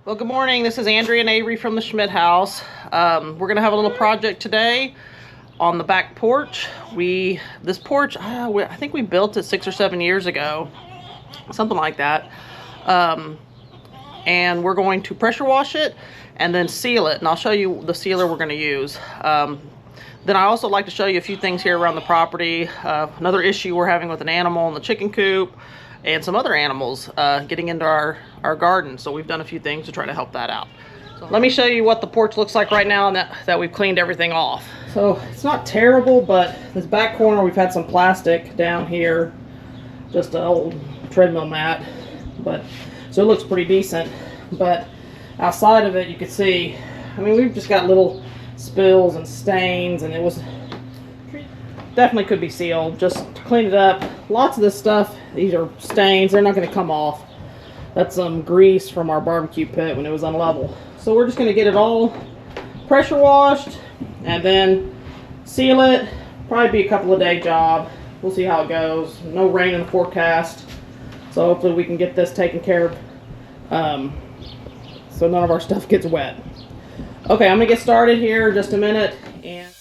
Well, good morning. This is Andrea and Avery from the Schmidt house. We're going to have a little project today on the back porch. This porch, I think we built it 6 or 7 years ago, something like that. And we're going to pressure wash it and then seal it. And I'll show you the sealer we're going to use. Then I also like to show you a few things here around the property. Another issue we're having with an animal in the chicken coop and some other animals getting into our garden. So we've done a few things to try to help that out. So let me show you what the porch looks like right now that we've cleaned everything off. So it's not terrible, but this back corner we've had some plastic down here, just an old treadmill mat, so it looks pretty decent. But outside of it, you can see, I mean, we've just got little spills and stains, and it was definitely could be sealed. Just to clean it up. Lots of this stuff, these are stains, they're not going to come off. That's some grease from our barbecue pit when it was unlevel. So we're just going to get it all pressure washed and then seal it. Probably be a couple of day job. We'll see how it goes. No rain in the forecast, so hopefully we can get this taken care of so none of our stuff gets wet. Okay, I'm going to get started here in just a minute. And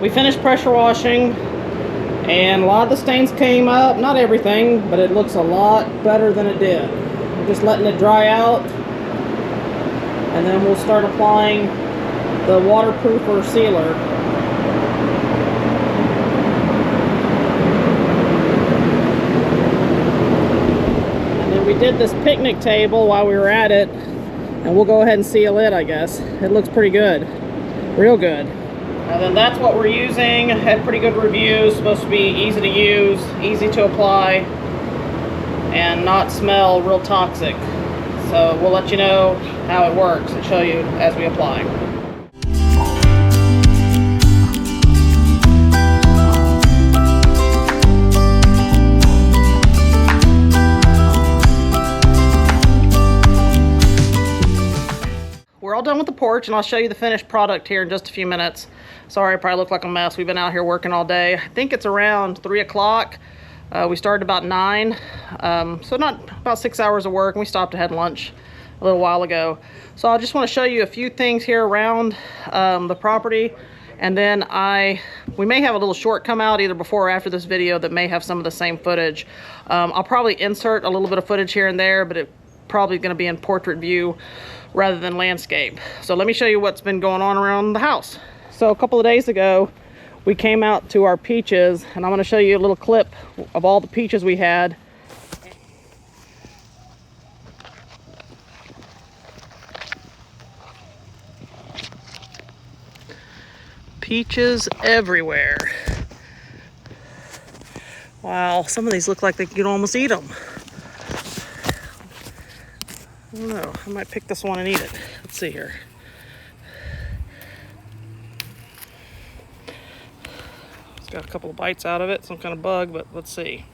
we finished pressure washing, and a lot of the stains came up. Not everything, but it looks a lot better than it did. We're just letting it dry out, and then we'll start applying the waterproofer sealer. And then we did this picnic table while we were at it, and we'll go ahead and seal it, I guess. It looks pretty good. Real good. And then that's what we're using. Had pretty good reviews. Supposed to be easy to use, easy to apply, and not smell real toxic. So we'll let you know how it works and show you as we apply. We're all done with the porch, and I'll show you the finished product here in just a few minutes. Sorry, I probably look like a mess. We've been out here working all day. I think it's around 3 o'clock. We started about 9, so not about 6 hours of work, and we stopped to have lunch a little while ago. So I just want to show you a few things here around the property, and then we may have a little short come out either before or after this video that may have some of the same footage. I'll probably insert a little bit of footage here and there, but it's probably going to be in portrait view rather than landscape. So let me show you what's been going on around the house. So a couple of days ago, we came out to our peaches, and I'm going to show you a little clip of all the peaches we had. Peaches everywhere. Wow, some of these look like you could almost eat them. I don't know, I might pick this one and eat it. Let's see here. It's got a couple of bites out of it, some kind of bug, but let's see.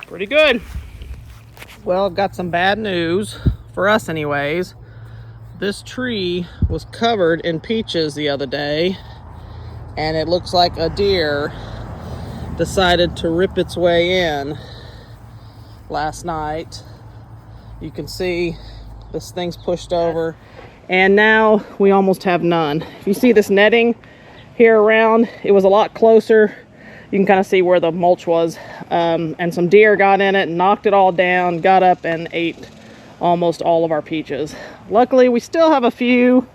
Pretty good. Well, I've got some bad news, for us anyways. This tree was covered in peaches the other day, and it looks like a deer decided to rip its way in last night. You can see this thing's pushed over, and now we almost have none. If you see this netting here around, it was a lot closer. You can kind of see where the mulch was, and some deer got in it, knocked it all down, got up and ate almost all of our peaches. Luckily, we still have a few.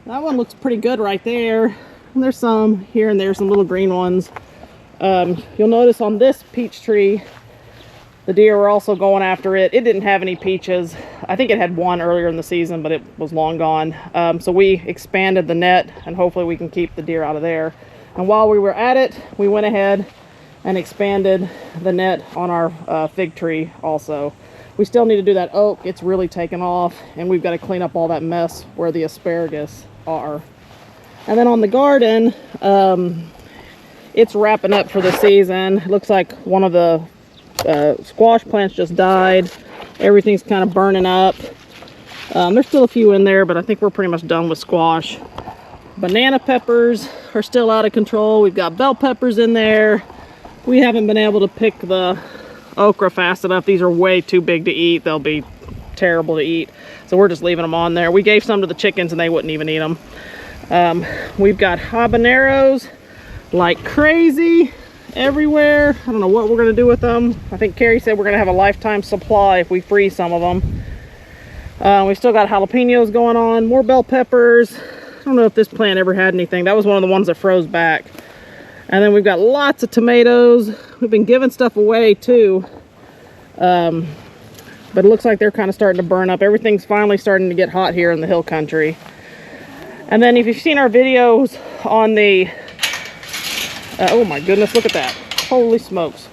That one looks pretty good right there. And there's some here and there, some little green ones. You'll notice on this peach tree, the deer were also going after it. It didn't have any peaches. I think it had one earlier in the season, but it was long gone. So we expanded the net, and hopefully we can keep the deer out of there. And while we were at it, we went ahead and expanded the net on our fig tree also. We still need to do that oak. It's really taken off, and we've got to clean up all that mess where the asparagus are. And then on the garden, it's wrapping up for the season. It looks like one of the squash plants just died. Everything's kind of burning up. There's still a few in there, but I think we're pretty much done with squash. Banana peppers are still out of control. We've got bell peppers in there. We haven't been able to pick the okra fast enough. These are way too big to eat. They'll be terrible to eat. So we're just leaving them on there. We gave some to the chickens and they wouldn't even eat them. We've got habaneros like crazy everywhere. I don't know what we're going to do with them. I think Carrie said we're going to have a lifetime supply if we freeze some of them. We've still got jalapenos going on, more bell peppers. I don't know if this plant ever had anything. That was one of the ones that froze back. And then we've got lots of tomatoes. We've been giving stuff away too. But it looks like they're kind of starting to burn up. Everything's finally starting to get hot here in the hill country. And then if you've seen our videos on the, oh my goodness, look at that. Holy smokes.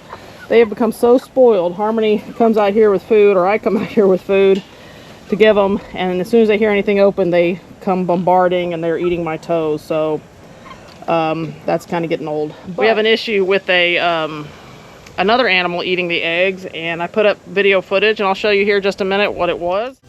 They have become so spoiled. Harmony comes out here with food, or I come out here with food to give them. And as soon as they hear anything open, they come bombarding and they're eating my toes. So that's kind of getting old. But we have an issue with another animal eating the eggs, and I put up video footage, and I'll show you here in just a minute what it was.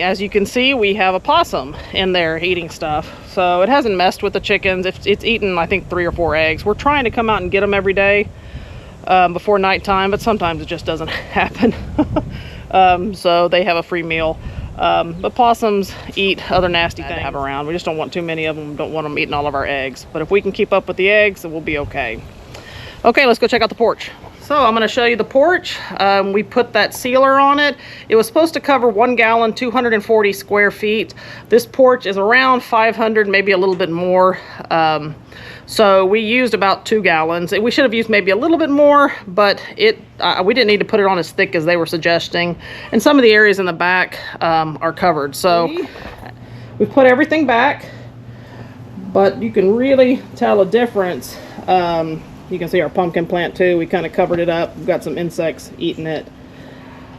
As you can see, we have a possum in there eating stuff. So it hasn't messed with the chickens. It's eaten, I think, 3 or 4 eggs. We're trying to come out and get them every day before nighttime, but sometimes it just doesn't happen. So they have a free meal. But possums eat other nasty things to have around. We just don't want too many of them. Don't want them eating all of our eggs. But if we can keep up with the eggs, then we'll be okay. Okay, let's go check out the porch. So I'm going to show you the porch. We put that sealer on it. It was supposed to cover 1 gallon, 240 square feet. This porch is around 500, maybe a little bit more. So we used about 2 gallons. We should have used maybe a little bit more, but we didn't need to put it on as thick as they were suggesting. And some of the areas in the back are covered. So we put everything back, but you can really tell a difference. You can see our pumpkin plant too. We kind of covered it up. We've got some insects eating it.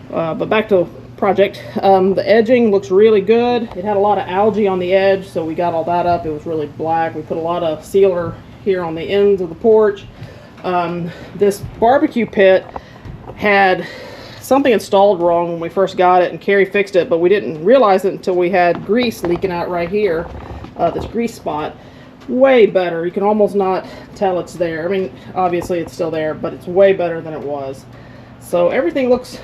But back to the project. The edging looks really good. It had a lot of algae on the edge, so we got all that up. It was really black. We put a lot of sealer here on the ends of the porch. This barbecue pit had something installed wrong when we first got it, and Carrie fixed it, but we didn't realize it until we had grease leaking out right here, this grease spot. Way better. You can almost not tell it's there. I mean, obviously it's still there, but it's way better than it was. So everything looks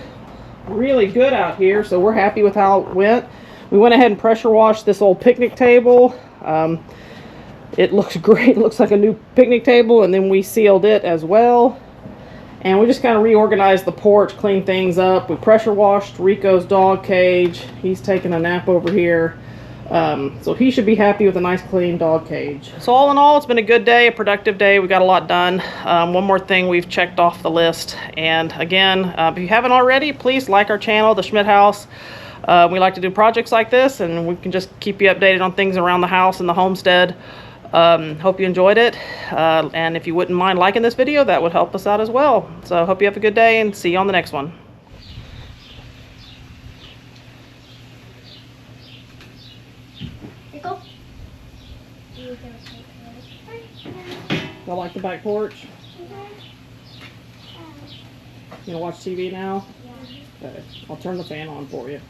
really good out here, so we're happy with how it went. We went ahead and pressure washed this old picnic table. It looks great. It looks like a new picnic table, and then we sealed it as well. And we just kind of reorganized the porch, cleaned things up. We pressure washed Rico's dog cage. He's taking a nap over here. So he should be happy with a nice clean dog cage. So all in all, it's been a good day, a productive day. We got a lot done. One more thing we've checked off the list. And again, if you haven't already, please like our channel, The Schmidt House. We like to do projects like this, and we can just keep you updated on things around the house and the homestead. Hope you enjoyed it. And if you wouldn't mind liking this video, that would help us out as well. So hope you have a good day and see you on the next one. I like the back porch. You gonna watch TV now? Okay. I'll turn the fan on for you.